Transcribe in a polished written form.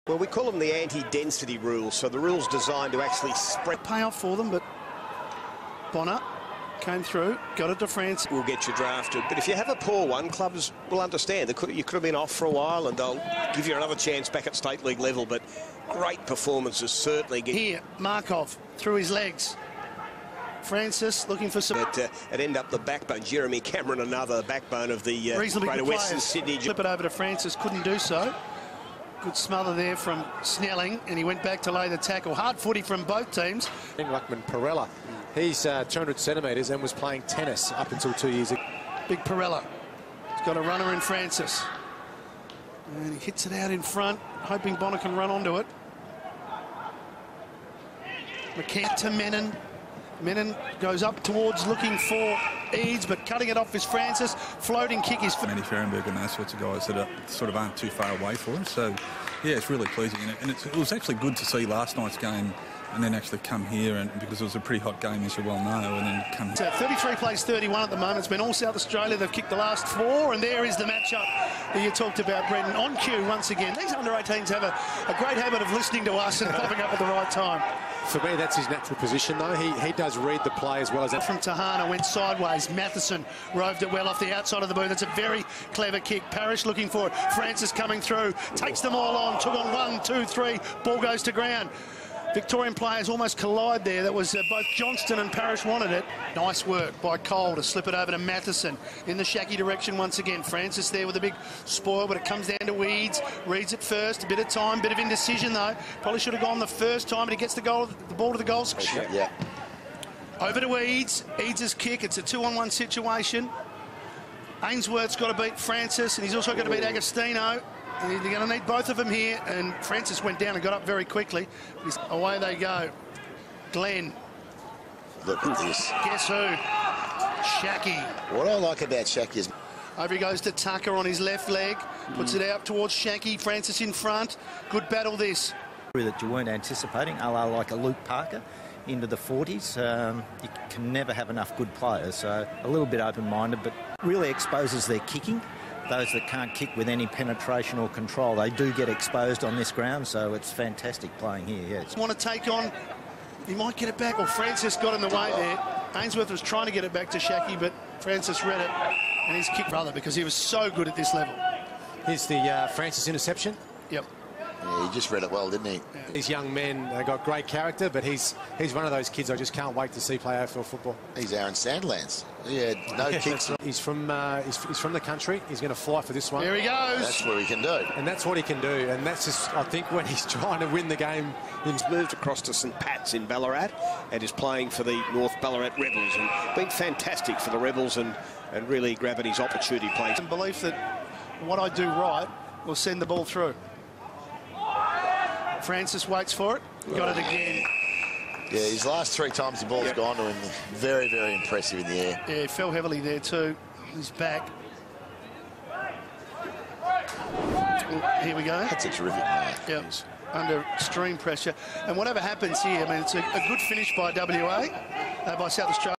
Well, we call them the anti-density rules, so the rules designed to actually spread. Pay off for them, but Bonner came through, got it to France. Will get you drafted, but if you have a poor one, clubs will understand. You could have been off for a while and they'll give you another chance back at state league level, but great performances certainly. Here, Markov through his legs. Francis looking for some... It end up the backbone. Jeremy Cameron, another backbone of the Greater Western Sydney. Flip it over to Francis, couldn't do so. Good smother there from Snelling, and he went back to lay the tackle. Hard footy from both teams. Ruckman Perella, he's 200 centimetres and was playing tennis up until 2 years ago. Big Perella. He's got a runner in Francis. And he hits it out in front, hoping Bonner can run onto it. McCann to Menon. Menon goes up towards looking for Eads, but cutting it off is Francis. Floating kick is... Manny Fehrenberg and those sorts of guys that sort of aren't too far away for us. So, yeah, it's really pleasing. And it was actually good to see last night's game and then actually come here, and because it was a pretty hot game, as you well know, and then come here. 33 plays 31 at the moment. It's been all South Australia. They've kicked the last 4, and there is the matchup that you talked about, Brendan. On cue once again. These under-18s have a great habit of listening to us and popping up at the right time. For me, that's his natural position, though. He does read the play as well as that. From Tahana, went sideways. Matheson roved it well off the outside of the booth. It's a very clever kick. Parrish looking for it. Francis coming through. Takes them all on. Took on 1, 2, 3. Ball goes to ground. Victorian players almost collide there. That was both Johnston and Parrish wanted it. Nice work by Cole to slip it over to Matheson in the Shacky direction once again. Francis there with a big spoil, but it comes down to Weeds. Reads it first. A bit of time, bit of indecision though. Probably should have gone the first time, but he gets the ball to the goal. Yeah. Over to Eads. Eads' kick. It's a 2-on-1 situation. Ainsworth's got to beat Francis, and he's also got to beat Agostino. And they're going to need both of them here, and Francis went down and got up very quickly. Away they go. Glenn. Look at this. Guess who? Shacky. What I like about Shacky is... Over he goes to Tucker on his left leg. Puts it out towards Shacky. Francis in front. Good battle this. That you weren't anticipating, a la like a Luke Parker into the 40s. You can never have enough good players, so a little bit open-minded, but really exposes their kicking. Those that can't kick with any penetration or control, they do get exposed on this ground, so it's fantastic playing here. Yeah, want to take on, he might get it back. Well, Francis got in the way there. Ainsworth was trying to get it back to Shacky, but Francis read it, and he's kicked brother because he was so good at this level. Here's the Francis interception. Yep. Yeah, he just read it well, didn't he? Yeah. These young men, they've got great character, but he's one of those kids I just can't wait to see play AFL football. He's Aaron Sandlands. He had no kicks. He's from the country. He's going to fly for this one. There he goes. That's what he can do. And that's what he can do. And that's just, I think, when he's trying to win the game. He's moved across to St Pat's in Ballarat and is playing for the North Ballarat Rebels and been fantastic for the Rebels and really grabbing his opportunity plays. And belief that what I do right will send the ball through. Francis waits for it. Got it again. Yeah, his last 3 times the ball's gone to him. Very, very impressive in the air. Yeah, he fell heavily there too. He's back. Here we go. That's a terrific night. Yep. Under extreme pressure. And whatever happens here, I mean, it's a good finish by WA, by South Australia.